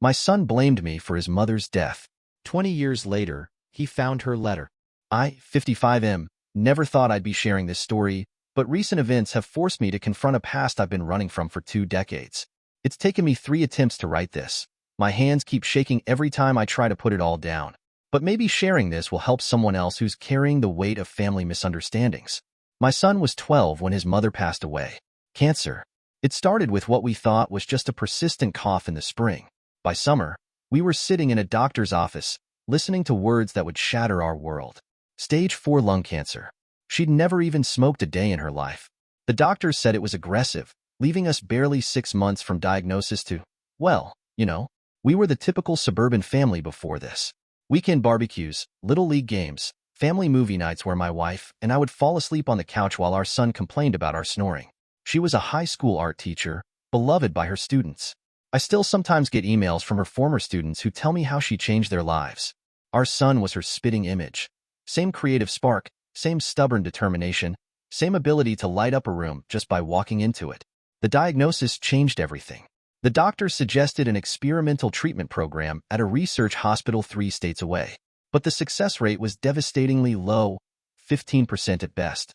My son blamed me for his mother's death. 20 years later, he found her letter. I, 55M, never thought I'd be sharing this story, but recent events have forced me to confront a past I've been running from for 2 decades. It's taken me 3 attempts to write this. My hands keep shaking every time I try to put it all down. But maybe sharing this will help someone else who's carrying the weight of family misunderstandings. My son was 12 when his mother passed away. Cancer. It started with what we thought was just a persistent cough in the spring. By summer, we were sitting in a doctor's office, listening to words that would shatter our world. Stage 4 lung cancer. She'd never even smoked a day in her life. The doctors said it was aggressive, leaving us barely 6 months from diagnosis to, well, we were the typical suburban family before this. Weekend barbecues, little league games, family movie nights where my wife and I would fall asleep on the couch while our son complained about our snoring. She was a high school art teacher, beloved by her students. I still sometimes get emails from her former students who tell me how she changed their lives. Our son was her spitting image. Same creative spark, same stubborn determination, same ability to light up a room just by walking into it. The diagnosis changed everything. The doctor suggested an experimental treatment program at a research hospital 3 states away. But the success rate was devastatingly low, 15% at best.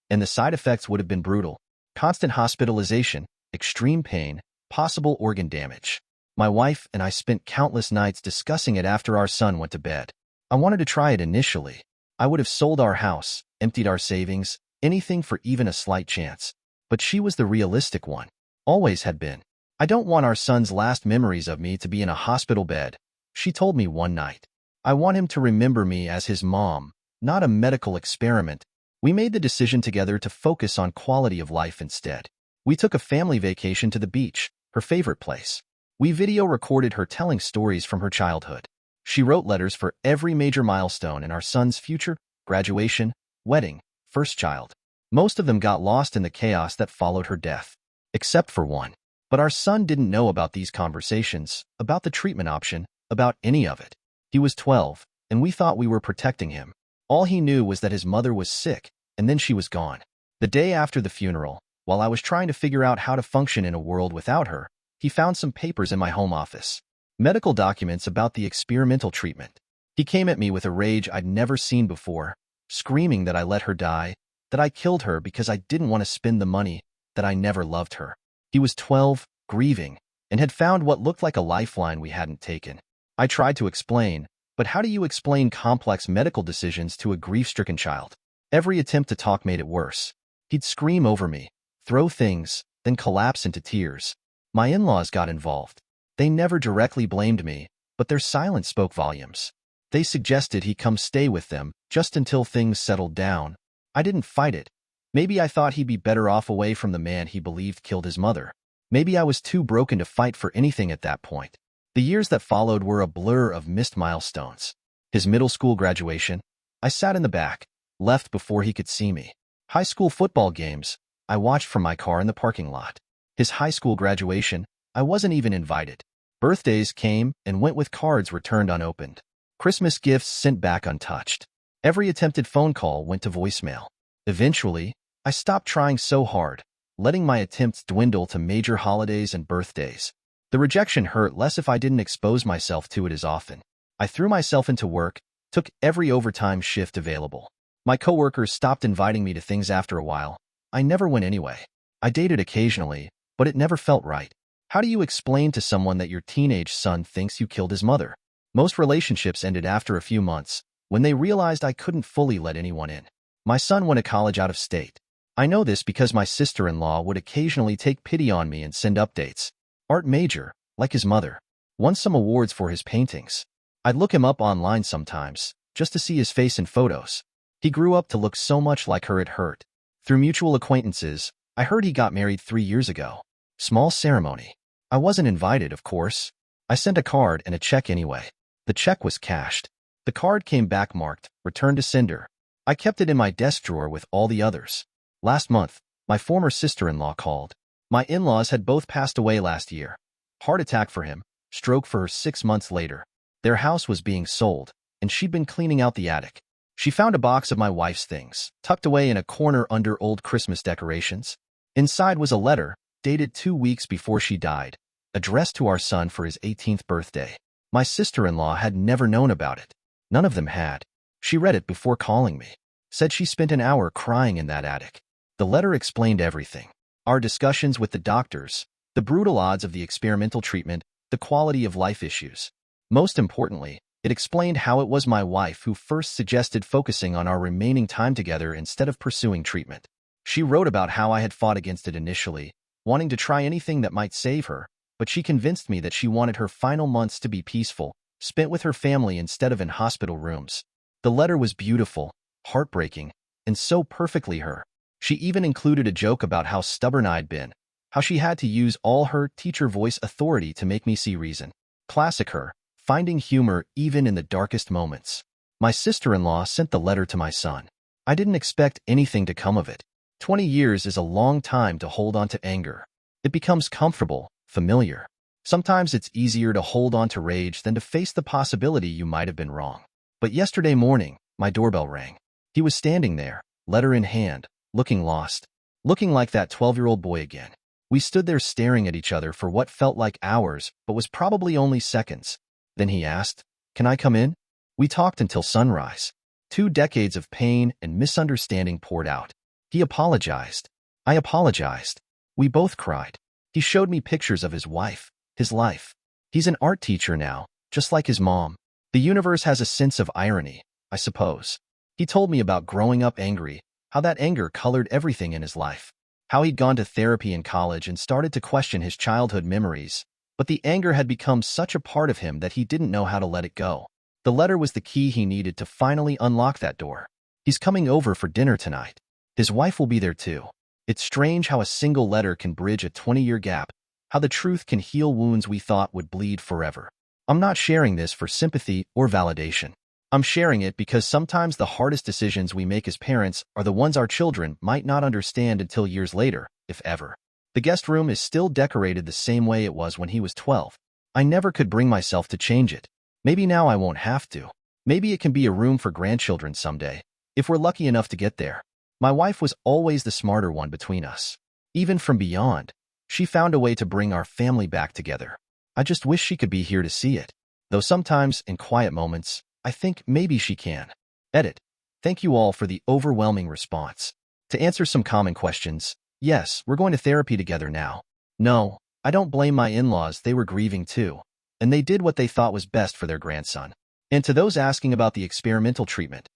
And the side effects would have been brutal. Constant hospitalization, extreme pain, possible organ damage. My wife and I spent countless nights discussing it after our son went to bed. I wanted to try it initially. I would have sold our house, emptied our savings, anything for even a slight chance. But she was the realistic one. Always had been. I don't want our son's last memories of me to be in a hospital bed, she told me one night. I want him to remember me as his mom, not a medical experiment. We made the decision together to focus on quality of life instead. We took a family vacation to the beach, her favorite place. We video recorded her telling stories from her childhood. She wrote letters for every major milestone in our son's future, graduation, wedding, first child. Most of them got lost in the chaos that followed her death. Except for one. But our son didn't know about these conversations, about the treatment option, about any of it. He was 12, and we thought we were protecting him. All he knew was that his mother was sick, and then she was gone. The day after the funeral, while I was trying to figure out how to function in a world without her, he found some papers in my home office. Medical documents about the experimental treatment. He came at me with a rage I'd never seen before, screaming that I let her die, that I killed her because I didn't want to spend the money, that I never loved her. He was 12, grieving, and had found what looked like a lifeline we hadn't taken. I tried to explain, but how do you explain complex medical decisions to a grief-stricken child? Every attempt to talk made it worse. He'd scream over me, throw things, then collapse into tears. My in-laws got involved. They never directly blamed me, but their silence spoke volumes. They suggested he come stay with them, just until things settled down. I didn't fight it. Maybe I thought he'd be better off away from the man he believed killed his mother. Maybe I was too broken to fight for anything at that point. The years that followed were a blur of missed milestones. His middle school graduation, I sat in the back, left before he could see me. High school football games, I watched from my car in the parking lot. His high school graduation, I wasn't even invited. Birthdays came and went with cards returned unopened. Christmas gifts sent back untouched. Every attempted phone call went to voicemail. Eventually, I stopped trying so hard, letting my attempts dwindle to major holidays and birthdays. The rejection hurt less if I didn't expose myself to it as often. I threw myself into work, took every overtime shift available. My coworkers stopped inviting me to things after a while. I never went anyway. I dated occasionally, but it never felt right. How do you explain to someone that your teenage son thinks you killed his mother? Most relationships ended after a few months, when they realized I couldn't fully let anyone in. My son went to college out of state. I know this because my sister-in-law would occasionally take pity on me and send updates. Art major, like his mother. Won some awards for his paintings. I'd look him up online sometimes, just to see his face in photos. He grew up to look so much like her it hurt. Through mutual acquaintances, I heard he got married 3 years ago. Small ceremony. I wasn't invited, of course. I sent a card and a check anyway. The check was cashed. The card came back marked, returned to sender. I kept it in my desk drawer with all the others. Last month, my former sister-in-law called. My in-laws had both passed away last year. Heart attack for him, stroke for her 6 months later. Their house was being sold, and she'd been cleaning out the attic. She found a box of my wife's things, tucked away in a corner under old Christmas decorations. Inside was a letter, dated 2 weeks before she died, addressed to our son for his 18th birthday. My sister-in-law had never known about it. None of them had. She read it before calling me. Said she spent an hour crying in that attic. The letter explained everything. Our discussions with the doctors, the brutal odds of the experimental treatment, the quality of life issues. Most importantly, it explained how it was my wife who first suggested focusing on our remaining time together instead of pursuing treatment. She wrote about how I had fought against it initially, wanting to try anything that might save her, but she convinced me that she wanted her final months to be peaceful, spent with her family instead of in hospital rooms. The letter was beautiful, heartbreaking, and so perfectly her. She even included a joke about how stubborn I'd been, how she had to use all her teacher voice authority to make me see reason. Classic her, finding humor even in the darkest moments. My sister-in-law sent the letter to my son. I didn't expect anything to come of it. 20 years is a long time to hold on to anger. It becomes comfortable, familiar. Sometimes it's easier to hold on to rage than to face the possibility you might have been wrong. But yesterday morning, my doorbell rang. He was standing there, letter in hand, looking lost, looking like that 12-year-old boy again. We stood there staring at each other for what felt like hours, but was probably only seconds. Then he asked, "Can I come in?" We talked until sunrise. 2 decades of pain and misunderstanding poured out. He apologized. I apologized. We both cried. He showed me pictures of his wife, his life. He's an art teacher now, just like his mom. The universe has a sense of irony, I suppose. He told me about growing up angry, how that anger colored everything in his life, how he'd gone to therapy in college and started to question his childhood memories, but the anger had become such a part of him that he didn't know how to let it go. The letter was the key he needed to finally unlock that door. He's coming over for dinner tonight. His wife will be there too. It's strange how a single letter can bridge a 20-year gap, how the truth can heal wounds we thought would bleed forever. I'm not sharing this for sympathy or validation. I'm sharing it because sometimes the hardest decisions we make as parents are the ones our children might not understand until years later, if ever. The guest room is still decorated the same way it was when he was 12. I never could bring myself to change it. Maybe now I won't have to. Maybe it can be a room for grandchildren someday, if we're lucky enough to get there. My wife was always the smarter one between us. Even from beyond, she found a way to bring our family back together. I just wish she could be here to see it. Though sometimes, in quiet moments, I think maybe she can. Edit. Thank you all for the overwhelming response. To answer some common questions, yes, we're going to therapy together now. No, I don't blame my in-laws, they were grieving too. And they did what they thought was best for their grandson. And to those asking about the experimental treatment,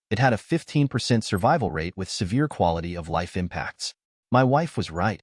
it had a 15% survival rate with severe quality of life impacts. My wife was right.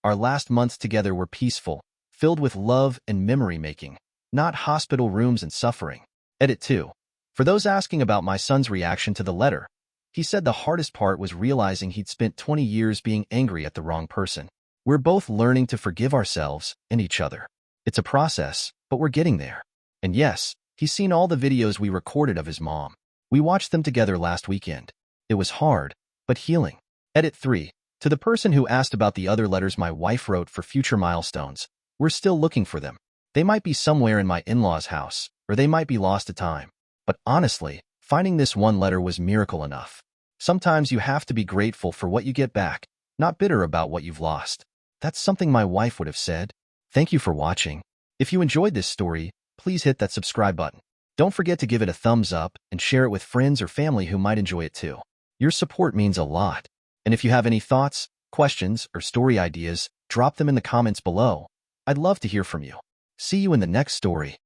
Our last months together were peaceful, filled with love and memory-making, not hospital rooms and suffering. Edit 2. For those asking about my son's reaction to the letter, he said the hardest part was realizing he'd spent 20 years being angry at the wrong person. We're both learning to forgive ourselves and each other. It's a process, but we're getting there. And yes, he's seen all the videos we recorded of his mom. We watched them together last weekend. It was hard, but healing. Edit 3. To the person who asked about the other letters my wife wrote for future milestones, we're still looking for them. They might be somewhere in my in-laws' house, or they might be lost to time. But honestly, finding this one letter was miracle enough. Sometimes you have to be grateful for what you get back, not bitter about what you've lost. That's something my wife would have said. Thank you for watching. If you enjoyed this story, please hit that subscribe button. Don't forget to give it a thumbs up and share it with friends or family who might enjoy it too. Your support means a lot. And if you have any thoughts, questions, or story ideas, drop them in the comments below. I'd love to hear from you. See you in the next story.